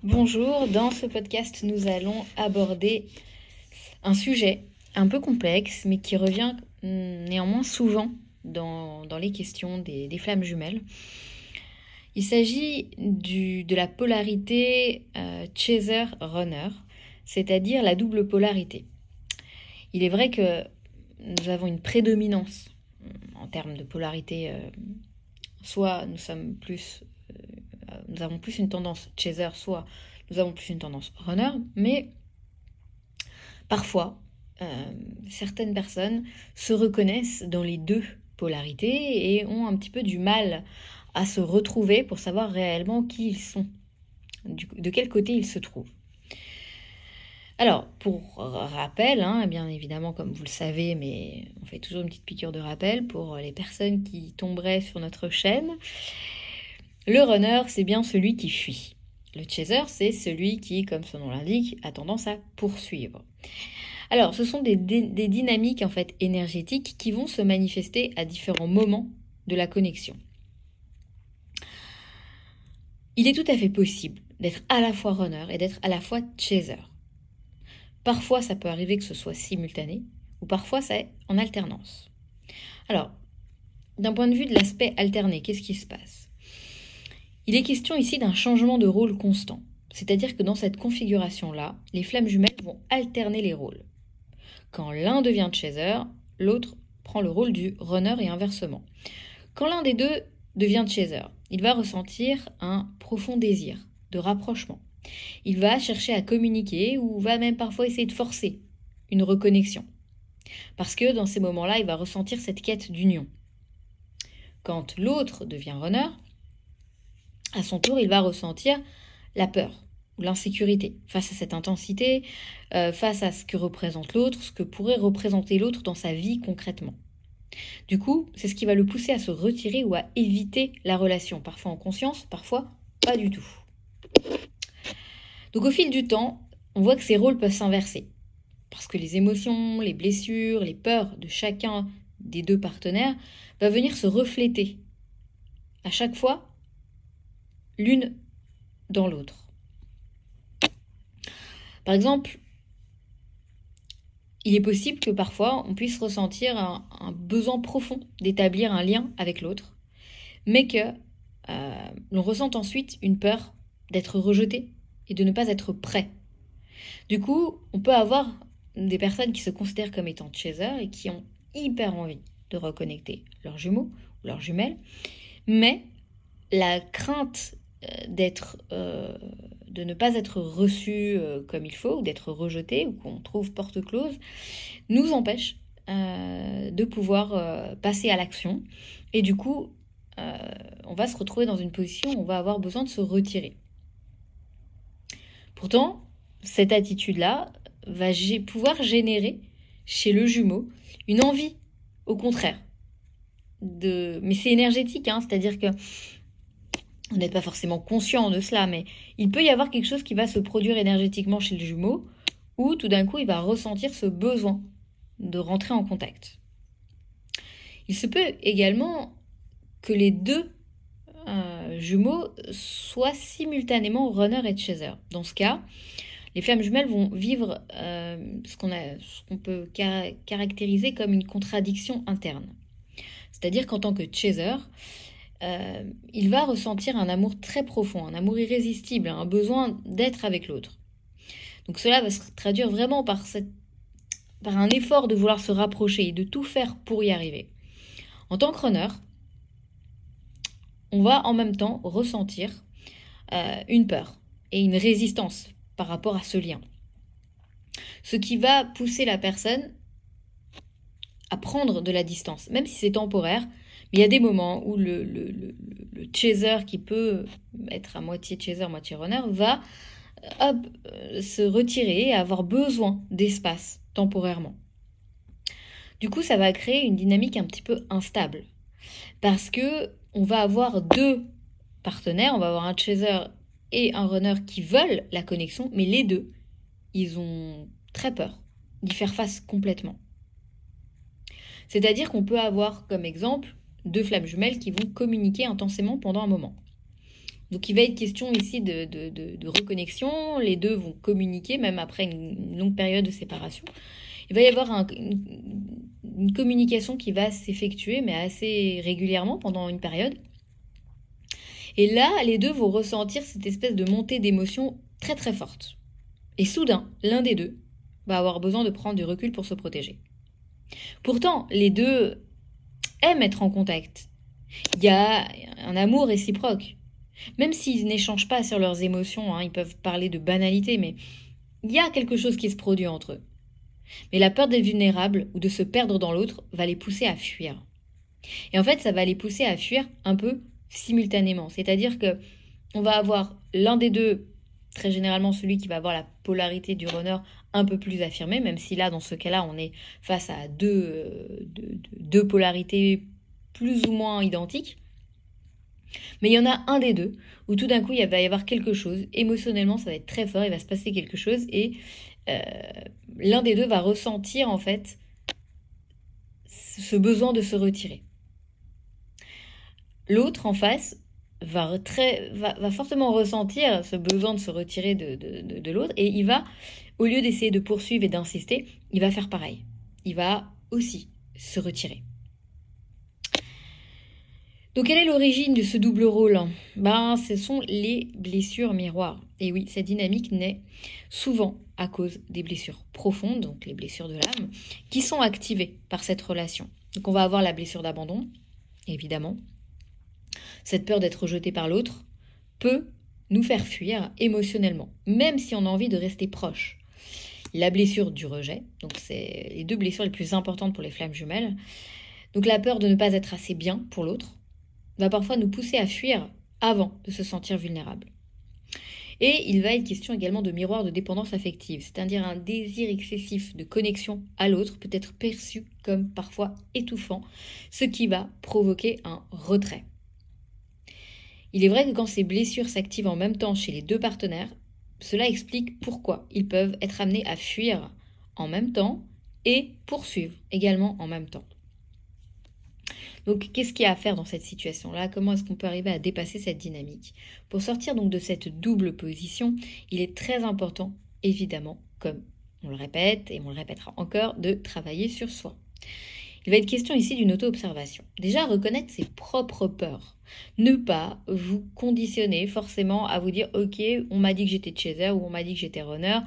Bonjour, dans ce podcast, nous allons aborder un sujet un peu complexe, mais qui revient néanmoins souvent dans les questions des flammes jumelles. Il s'agit de la polarité chaser-runner, c'est-à-dire la double polarité. Il est vrai que nous avons une prédominance en termes de polarité, soit nous avons plus une tendance chaser, soit nous avons plus une tendance runner, mais parfois, certaines personnes se reconnaissent dans les deux polarités et ont un petit peu du mal à se retrouver pour savoir réellement qui ils sont, de quel côté ils se trouvent. Alors, pour rappel, bien évidemment, comme vous le savez, mais on fait toujours une petite piqûre de rappel pour les personnes qui tomberaient sur notre chaîne. Le runner, c'est bien celui qui fuit. Le chaser, c'est celui qui, comme son nom l'indique, a tendance à poursuivre. Alors, ce sont des dynamiques en fait énergétiques qui vont se manifester à différents moments de la connexion. Il est tout à fait possible d'être à la fois runner et d'être à la fois chaser. Parfois, ça peut arriver que ce soit simultané, ou parfois, c'est en alternance. Alors, d'un point de vue de l'aspect alterné, qu'est-ce qui se passe ? Il est question ici d'un changement de rôle constant. C'est-à-dire que dans cette configuration-là, les flammes jumelles vont alterner les rôles. Quand l'un devient chaser, l'autre prend le rôle du runner et inversement. Quand l'un des deux devient chaser, il va ressentir un profond désir de rapprochement. Il va chercher à communiquer ou va même parfois essayer de forcer une reconnexion. Parce que dans ces moments-là, il va ressentir cette quête d'union. Quand l'autre devient runner, à son tour, il va ressentir la peur ou l'insécurité face à cette intensité, face à ce que représente l'autre, ce que pourrait représenter l'autre dans sa vie concrètement. Du coup, c'est ce qui va le pousser à se retirer ou à éviter la relation, parfois en conscience, parfois pas du tout. Donc au fil du temps, on voit que ces rôles peuvent s'inverser. Parce que les émotions, les blessures, les peurs de chacun des deux partenaires va venir se refléter à chaque fois l'une dans l'autre. Par exemple, il est possible que parfois on puisse ressentir un besoin profond d'établir un lien avec l'autre, mais que l'on ressente ensuite une peur d'être rejeté et de ne pas être prêt. Du coup, on peut avoir des personnes qui se considèrent comme étant chaser et qui ont hyper envie de reconnecter leurs jumeaux ou leurs jumelles, mais la crainte de ne pas être reçu comme il faut, ou d'être rejeté, ou qu'on trouve porte close, nous empêche de pouvoir passer à l'action. Et du coup, on va se retrouver dans une position où on va avoir besoin de se retirer. Pourtant, cette attitude-là va pouvoir générer chez le jumeau une envie, au contraire. Mais c'est énergétique, c'est-à-dire que on n'est pas forcément conscient de cela, mais il peut y avoir quelque chose qui va se produire énergétiquement chez le jumeau, où tout d'un coup, il va ressentir ce besoin de rentrer en contact. Il se peut également que les deux jumeaux soient simultanément runner et chaser. Dans ce cas, les flammes jumelles vont vivre ce qu'on peut caractériser comme une contradiction interne. C'est-à-dire qu'en tant que chaser, il va ressentir un amour très profond, un amour irrésistible, un besoin d'être avec l'autre. Donc cela va se traduire vraiment par un effort de vouloir se rapprocher et de tout faire pour y arriver. En tant que runner, on va en même temps ressentir une peur et une résistance par rapport à ce lien. Ce qui va pousser la personne à prendre de la distance, même si c'est temporaire. Mais il y a des moments où le chaser, qui peut être à moitié chaser, moitié runner, va se retirer et avoir besoin d'espace temporairement. Du coup, ça va créer une dynamique un petit peu instable. Parce que on va avoir deux partenaires, on va avoir un chaser et un runner qui veulent la connexion, mais les deux, ils ont très peur d'y faire face complètement. C'est-à-dire qu'on peut avoir comme exemple deux flammes jumelles qui vont communiquer intensément pendant un moment. Donc il va être question ici de reconnexion, les deux vont communiquer même après une longue période de séparation. Il va y avoir une communication qui va s'effectuer mais assez régulièrement pendant une période. Et là, les deux vont ressentir cette espèce de montée d'émotions très très forte. Et soudain, l'un des deux va avoir besoin de prendre du recul pour se protéger. Pourtant, les deux aiment être en contact. Il y a un amour réciproque. Même s'ils n'échangent pas sur leurs émotions, ils peuvent parler de banalité, mais il y a quelque chose qui se produit entre eux. Mais la peur d'être vulnérable ou de se perdre dans l'autre va les pousser à fuir. Et en fait, ça va les pousser à fuir un peu simultanément. C'est-à-dire que on va avoir l'un des deux, très généralement celui qui va avoir la polarité du runner un peu plus affirmée, même si là, dans ce cas-là, on est face à deux polarités plus ou moins identiques. Mais il y en a un des deux où tout d'un coup, il va y avoir quelque chose. Émotionnellement, ça va être très fort, il va se passer quelque chose et l'un des deux va ressentir en fait ce besoin de se retirer. L'autre en face va fortement ressentir ce besoin de se retirer de l'autre et il va, au lieu d'essayer de poursuivre et d'insister, il va faire pareil. Il va aussi se retirer. Donc quelle est l'origine de ce double rôle ? Ce sont les blessures miroirs. Et oui, cette dynamique naît souvent à cause des blessures profondes, donc les blessures de l'âme, qui sont activées par cette relation. Donc on va avoir la blessure d'abandon, évidemment. Cette peur d'être rejeté par l'autre peut nous faire fuir émotionnellement, même si on a envie de rester proche. La blessure du rejet, donc c'est les deux blessures les plus importantes pour les flammes jumelles. Donc la peur de ne pas être assez bien pour l'autre va parfois nous pousser à fuir avant de se sentir vulnérable. Et il va être question également de miroir de dépendance affective, c'est-à-dire un désir excessif de connexion à l'autre peut être perçu comme parfois étouffant, ce qui va provoquer un retrait. Il est vrai que quand ces blessures s'activent en même temps chez les deux partenaires, cela explique pourquoi ils peuvent être amenés à fuir en même temps et poursuivre également en même temps. Donc, qu'est-ce qu'il y a à faire dans cette situation-là ? Comment est-ce qu'on peut arriver à dépasser cette dynamique ? Pour sortir donc de cette double position, il est très important, évidemment, comme on le répète et on le répétera encore, de travailler sur soi. Il va être question ici d'une auto-observation. Déjà, reconnaître ses propres peurs. Ne pas vous conditionner forcément à vous dire « Ok, on m'a dit que j'étais chaser ou on m'a dit que j'étais runner.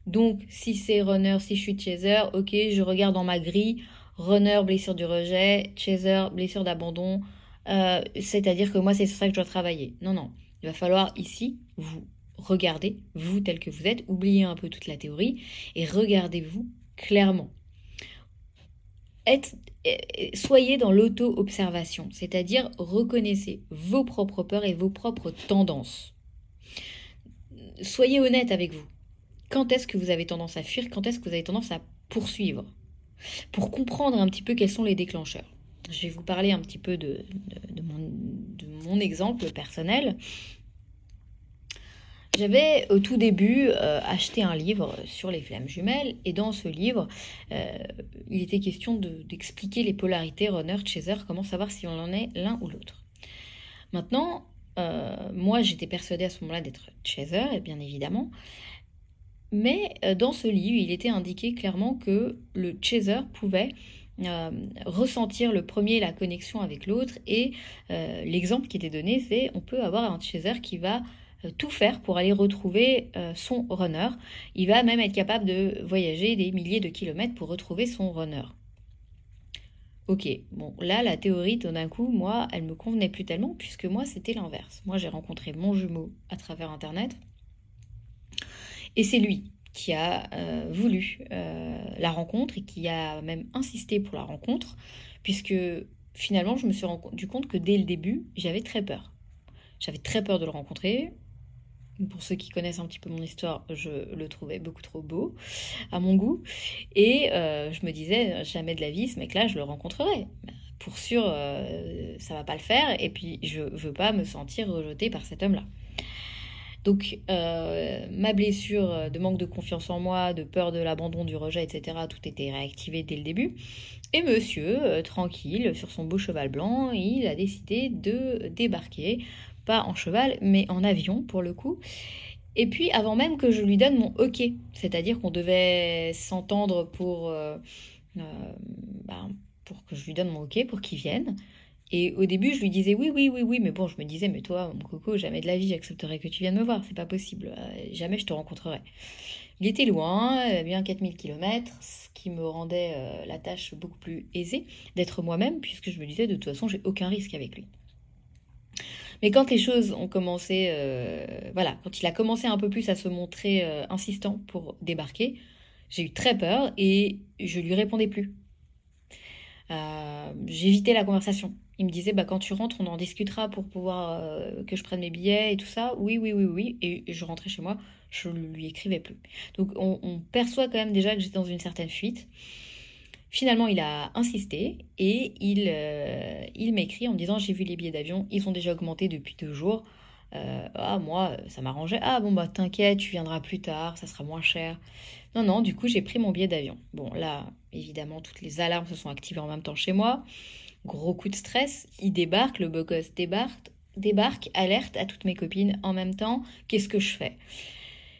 Donc, si c'est runner, si je suis chaser, ok, je regarde dans ma grille. Runner, blessure du rejet. Chaser, blessure d'abandon. C'est-à-dire que moi, c'est sur ça que je dois travailler. » Non. Il va falloir ici vous regarder, vous tel que vous êtes, oubliez un peu toute la théorie et regardez-vous clairement. Soyez dans l'auto-observation, c'est-à-dire reconnaissez vos propres peurs et vos propres tendances. Soyez honnête avec vous. Quand est-ce que vous avez tendance à fuir ? Quand est-ce que vous avez tendance à poursuivre ? Pour comprendre un petit peu quels sont les déclencheurs. Je vais vous parler un petit peu de mon exemple personnel. J'avais au tout début acheté un livre sur les flammes jumelles et dans ce livre, il était question d'expliquer les polarités runner-chaser, comment savoir si on en est l'un ou l'autre. Maintenant, moi j'étais persuadée à ce moment-là d'être chaser, bien évidemment, mais dans ce livre, il était indiqué clairement que le chaser pouvait ressentir le premier la connexion avec l'autre et l'exemple qui était donné, c'est on peut avoir un chaser qui va tout faire pour aller retrouver son runner. Il va même être capable de voyager des milliers de kilomètres pour retrouver son runner. Ok, bon, là, la théorie, tout d'un coup, moi, elle me convenait plus tellement, puisque moi, c'était l'inverse. Moi, j'ai rencontré mon jumeau à travers Internet, et c'est lui qui a voulu la rencontre, et qui a même insisté pour la rencontre, puisque finalement, je me suis rendu compte que dès le début, j'avais très peur. J'avais très peur de le rencontrer. Pour ceux qui connaissent un petit peu mon histoire, je le trouvais beaucoup trop beau à mon goût. Et je me disais, jamais de la vie, ce mec-là, je le rencontrerai. Pour sûr, ça va pas le faire. Et puis, je veux pas me sentir rejetée par cet homme-là. Donc, ma blessure de manque de confiance en moi, de peur de l'abandon, du rejet, etc., tout était réactivé dès le début. Et monsieur, tranquille, sur son beau cheval blanc, il a décidé de débarquer pas en cheval, mais en avion pour le coup. Et puis avant même que je lui donne mon OK, c'est-à-dire qu'on devait s'entendre pour que je lui donne mon OK pour qu'il vienne. Et au début, je lui disais oui, oui, oui, oui, mais bon, je me disais, mais toi, mon coco, jamais de la vie, j'accepterais que tu viennes me voir, c'est pas possible, jamais je te rencontrerai. Il était loin, bien 4000 km, ce qui me rendait la tâche beaucoup plus aisée d'être moi-même, puisque je me disais, de toute façon, j'ai aucun risque avec lui. Mais quand les choses ont commencé, quand il a commencé un peu plus à se montrer insistant pour débarquer, j'ai eu très peur et je lui répondais plus. J'évitais la conversation. Il me disait, quand tu rentres, on en discutera pour pouvoir que je prenne mes billets et tout ça. Oui, oui, oui, oui. Et je rentrais chez moi, je ne lui écrivais plus. Donc on perçoit quand même déjà que j'étais dans une certaine fuite. Finalement, il a insisté et il m'écrit en me disant, j'ai vu les billets d'avion, ils ont déjà augmenté depuis 2 jours. Moi, ça m'arrangeait. Ah bon, t'inquiète, tu viendras plus tard, ça sera moins cher. Non, non, du coup, j'ai pris mon billet d'avion. Bon, là, évidemment, toutes les alarmes se sont activées en même temps chez moi. Gros coup de stress, il débarque, le beau gosse débarque, alerte à toutes mes copines en même temps. Qu'est-ce que je fais?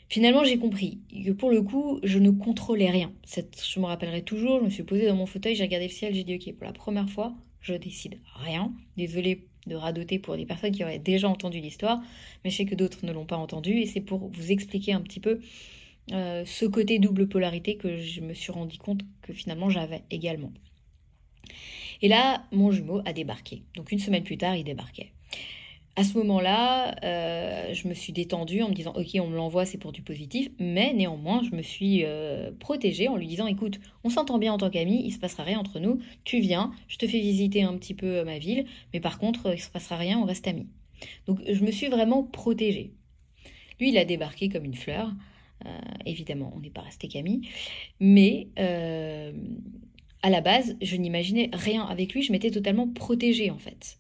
Finalement, j'ai compris que pour le coup, je ne contrôlais rien. Je me rappellerai toujours, je me suis posée dans mon fauteuil, j'ai regardé le ciel, j'ai dit ok, pour la première fois, je décide rien. Désolée de radoter pour des personnes qui auraient déjà entendu l'histoire, mais je sais que d'autres ne l'ont pas entendu et c'est pour vous expliquer un petit peu ce côté double polarité que je me suis rendu compte que finalement j'avais également. Et là, mon jumeau a débarqué. Donc 1 semaine plus tard, il débarquait. À ce moment-là, je me suis détendue en me disant « Ok, on me l'envoie, c'est pour du positif », mais néanmoins, je me suis protégée en lui disant « Écoute, on s'entend bien en tant qu'amis, il ne se passera rien entre nous, tu viens, je te fais visiter un petit peu ma ville, mais par contre, il ne se passera rien, on reste amis. » Donc je me suis vraiment protégée. Lui, il a débarqué comme une fleur. Évidemment, on n'est pas resté qu'amis, mais à la base, je n'imaginais rien avec lui, je m'étais totalement protégée en fait.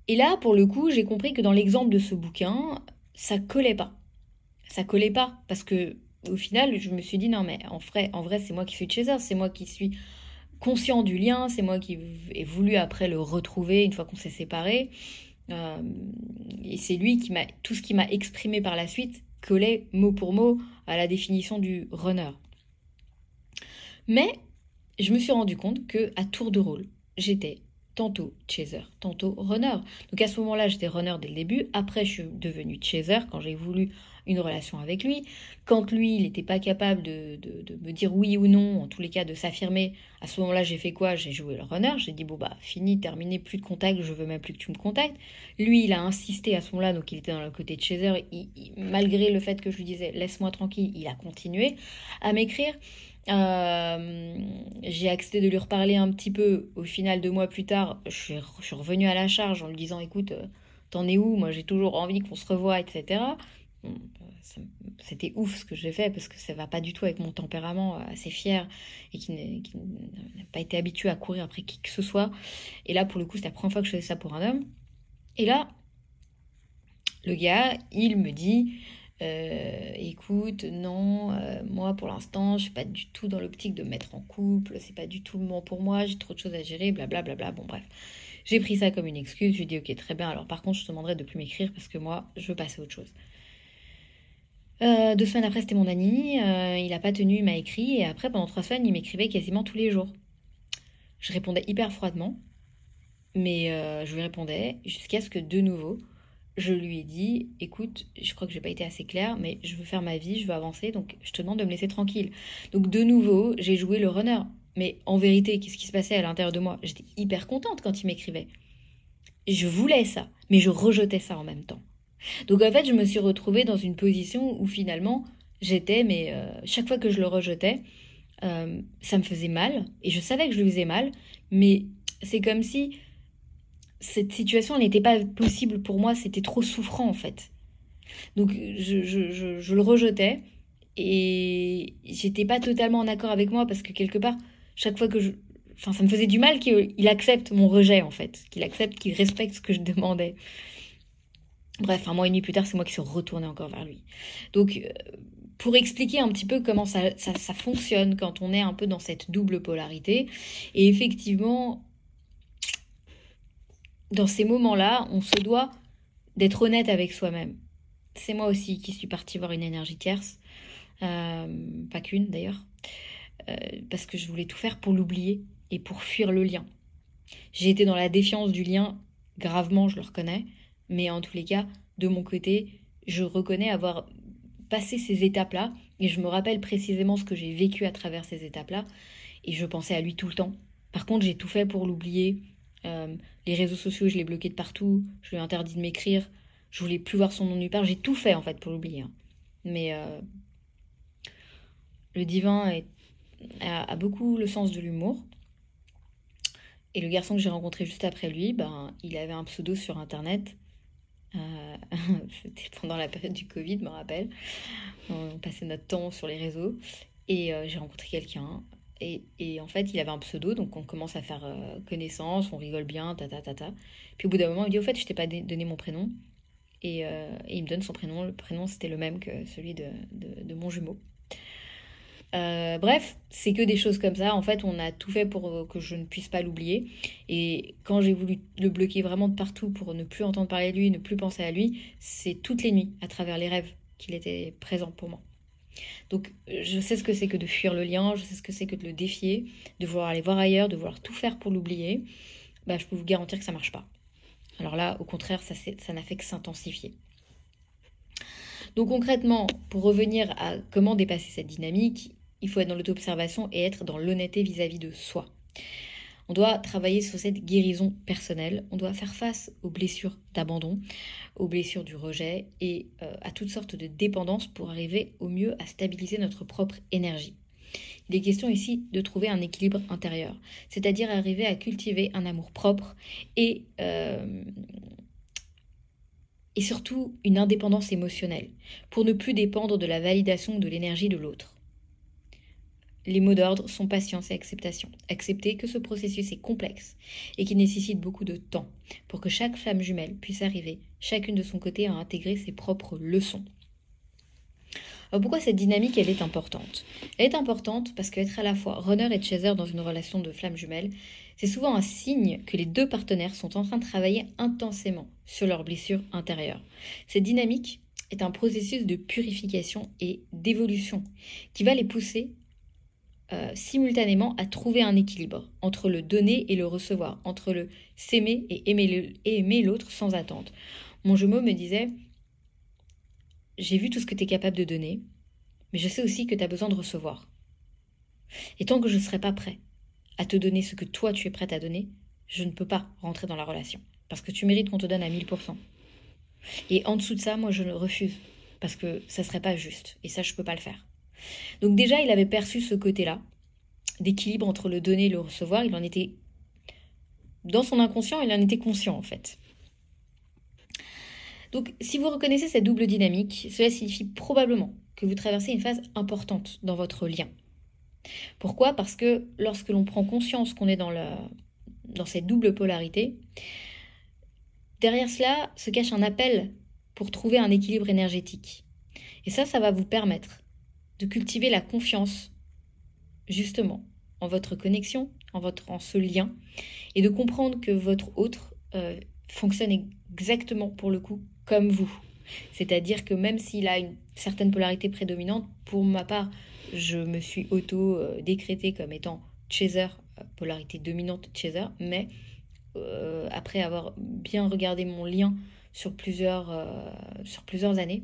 Et là, pour le coup, j'ai compris que dans l'exemple de ce bouquin, ça collait pas. Ça collait pas, parce que au final, je me suis dit, non mais en vrai c'est moi qui suis chaser, c'est moi qui suis conscient du lien, c'est moi qui ai voulu après le retrouver une fois qu'on s'est séparés. Et c'est lui qui tout ce qui m'a exprimé par la suite collait mot pour mot à la définition du runner. Mais je me suis rendu compte que à tour de rôle, j'étais tantôt chaser, tantôt runner. Donc à ce moment-là, j'étais runner dès le début. Après, je suis devenue chaser quand j'ai voulu une relation avec lui. Quand lui, il n'était pas capable de me dire oui ou non, en tous les cas de s'affirmer, à ce moment-là, j'ai fait quoi? J'ai joué le runner. J'ai dit, fini, terminé, plus de contact, je veux même plus que tu me contactes. Lui, il a insisté à ce moment-là, donc il était dans le côté de chaser. Malgré le fait que je lui disais, laisse-moi tranquille, il a continué à m'écrire. J'ai accepté de lui reparler un petit peu. Au final, 2 mois plus tard, je suis revenue à la charge en lui disant écoute, t'en es où? Moi j'ai toujours envie qu'on se revoie, etc. Bon, c'était ouf ce que j'ai fait parce que ça va pas du tout avec mon tempérament assez fier et qui n'a pas été habitué à courir après qui que ce soit. Et là, pour le coup, c'était la première fois que je faisais ça pour un homme. Et là, le gars, il me dit écoute, non, moi pour l'instant je suis pas du tout dans l'optique de me mettre en couple, c'est pas du tout le moment pour moi, j'ai trop de choses à gérer, blablabla, bon bref. J'ai pris ça comme une excuse, je lui ai dit ok très bien, alors par contre je te demanderai de plus m'écrire parce que moi je veux passer à autre chose. 2 semaines après c'était mon Annie, il a pas tenu, il m'a écrit et après pendant 3 semaines il m'écrivait quasiment tous les jours. Je répondais hyper froidement, mais je lui répondais jusqu'à ce que de nouveau je lui ai dit, écoute, je crois que j'ai pas été assez claire, mais je veux faire ma vie, je veux avancer, donc je te demande de me laisser tranquille. Donc de nouveau, j'ai joué le runner. Mais en vérité, qu'est-ce qui se passait à l'intérieur de moi? J'étais hyper contente quand il m'écrivait. Je voulais ça, mais je rejetais ça en même temps. Donc en fait, je me suis retrouvée dans une position où finalement, j'étais, mais chaque fois que je le rejetais, ça me faisait mal, et je savais que je lui faisais mal, mais c'est comme si cette situation n'était pas possible pour moi, c'était trop souffrant en fait. Donc je le rejetais et j'étais pas totalement en accord avec moi parce que quelque part, chaque fois que ça me faisait du mal qu'il accepte mon rejet en fait, qu'il accepte, qu'il respecte ce que je demandais. Bref, 1 mois et demi plus tard, c'est moi qui suis retournée encore vers lui. Donc pour expliquer un petit peu comment ça fonctionne quand on est un peu dans cette double polarité, et effectivement dans ces moments-là, on se doit d'être honnête avec soi-même. C'est moi aussi qui suis partie voir une énergie tierce, pas qu'une d'ailleurs, parce que je voulais tout faire pour l'oublier et pour fuir le lien. J'ai été dans la défiance du lien, gravement, je le reconnais, mais en tous les cas, de mon côté, je reconnais avoir passé ces étapes-là, et je me rappelle précisément ce que j'ai vécu à travers ces étapes-là, et je pensais à lui tout le temps. Par contre, j'ai tout fait pour l'oublier. Les réseaux sociaux, je l'ai bloqué de partout, je lui ai interdit de m'écrire, je voulais plus voir son nom nulle part, j'ai tout fait en fait pour l'oublier. Hein. Mais le divin a beaucoup le sens de l'humour. Et le garçon que j'ai rencontré juste après lui, il avait un pseudo sur internet. C'était pendant la période du Covid, je me rappelle. On passait notre temps sur les réseaux. Et j'ai rencontré quelqu'un. Et en fait, il avait un pseudo, donc on commence à faire connaissance, on rigole bien, ta. Puis au bout d'un moment, il me dit, au fait, je t'ai pas donné mon prénom. Et il me donne son prénom. Le prénom, c'était le même que celui de mon jumeau. Bref, c'est que des choses comme ça. En fait, on a tout fait pour que je ne puisse pas l'oublier. Et quand j'ai voulu le bloquer vraiment de partout pour ne plus entendre parler de lui, ne plus penser à lui, c'est toutes les nuits, à travers les rêves, qu'il était présent pour moi. Donc, je sais ce que c'est que de fuir le lien, je sais ce que c'est que de le défier, de vouloir aller voir ailleurs, de vouloir tout faire pour l'oublier. Je peux vous garantir que ça marche pas. Alors là, au contraire, ça n'a fait que s'intensifier. Donc concrètement, pour revenir à comment dépasser cette dynamique, il faut être dans l'auto-observation et être dans l'honnêteté vis-à-vis de soi. On doit travailler sur cette guérison personnelle, on doit faire face aux blessures d'abandon, aux blessures du rejet et à toutes sortes de dépendances pour arriver au mieux à stabiliser notre propre énergie. Il est question ici de trouver un équilibre intérieur, c'est-à-dire arriver à cultiver un amour propre et surtout une indépendance émotionnelle, pour ne plus dépendre de la validation de l'énergie de l'autre. Les mots d'ordre sont patience et acceptation. Accepter que ce processus est complexe et qu'il nécessite beaucoup de temps pour que chaque flamme jumelle puisse arriver, chacune de son côté, à intégrer ses propres leçons. Alors pourquoi cette dynamique, elle est importante ? Elle est importante parce qu'être à la fois runner et chaser dans une relation de flamme jumelle, c'est souvent un signe que les deux partenaires sont en train de travailler intensément sur leurs blessures intérieures. Cette dynamique est un processus de purification et d'évolution qui va les pousser simultanément à trouver un équilibre entre le donner et le recevoir, entre le s'aimer et aimer l'autre sans attente. Mon jumeau me disait, j'ai vu tout ce que tu es capable de donner, mais je sais aussi que tu as besoin de recevoir. Et tant que je ne serai pas prêt à te donner ce que toi tu es prête à donner, je ne peux pas rentrer dans la relation. Parce que tu mérites qu'on te donne à 1000%. Et en dessous de ça, moi je le refuse. Parce que ça ne serait pas juste. Et ça, je ne peux pas le faire. Donc déjà, il avait perçu ce côté-là, d'équilibre entre le donner et le recevoir. Il en était, dans son inconscient, il en était conscient en fait. Donc si vous reconnaissez cette double dynamique, cela signifie probablement que vous traversez une phase importante dans votre lien. Pourquoi ? Parce que lorsque l'on prend conscience qu'on est dans cette double polarité, derrière cela se cache un appel pour trouver un équilibre énergétique. Et ça va vous permettre de cultiver la confiance, justement, en votre connexion, en ce lien, et de comprendre que votre autre fonctionne exactement, pour le coup, comme vous. C'est-à-dire que même s'il a une certaine polarité prédominante, pour ma part, je me suis auto-décrétée comme étant chaser, polarité dominante chaser, mais après avoir bien regardé mon lien sur plusieurs années,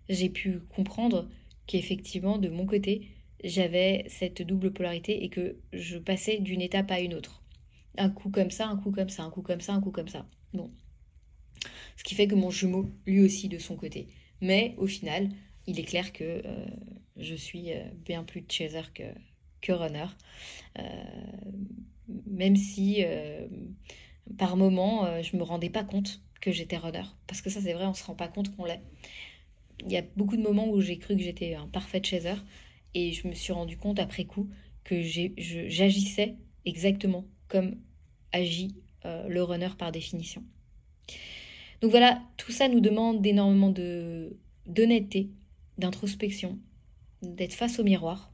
j'ai pu comprendre qu'effectivement, de mon côté, j'avais cette double polarité et que je passais d'une étape à une autre. Un coup comme ça, un coup comme ça, un coup comme ça, un coup comme ça. Bon. Ce qui fait que mon jumeau, lui aussi, de son côté. Mais au final, il est clair que je suis bien plus chaser que runner. Même si, par moments, je ne me rendais pas compte que j'étais runner. Parce que ça, c'est vrai, on ne se rend pas compte qu'on l'est. Il y a beaucoup de moments où j'ai cru que j'étais un parfait chaser et je me suis rendu compte après coup que j'agissais exactement comme agit le runner par définition. Donc voilà, tout ça nous demande énormément d'honnêteté, d'introspection, d'être face au miroir,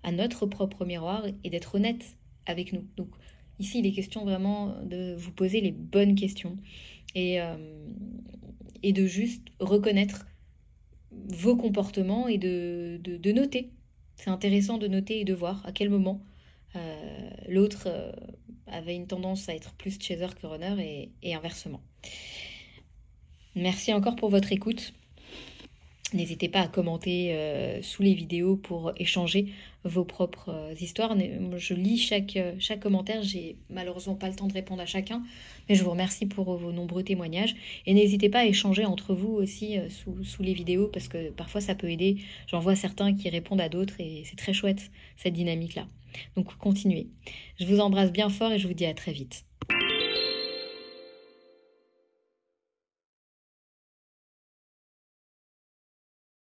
à notre propre miroir et d'être honnête avec nous. Donc Ici, il est question vraiment de vous poser les bonnes questions et, de juste reconnaître vos comportements et de noter. C'est intéressant de noter et de voir à quel moment l'autre avait une tendance à être plus chaser que runner et inversement. Merci encore pour votre écoute. N'hésitez pas à commenter sous les vidéos pour échanger vos propres histoires. Je lis chaque commentaire, j'ai malheureusement pas le temps de répondre à chacun, mais je vous remercie pour vos nombreux témoignages. Et n'hésitez pas à échanger entre vous aussi sous les vidéos, parce que parfois ça peut aider. J'en vois certains qui répondent à d'autres et c'est très chouette cette dynamique-là. Donc continuez. Je vous embrasse bien fort et je vous dis à très vite.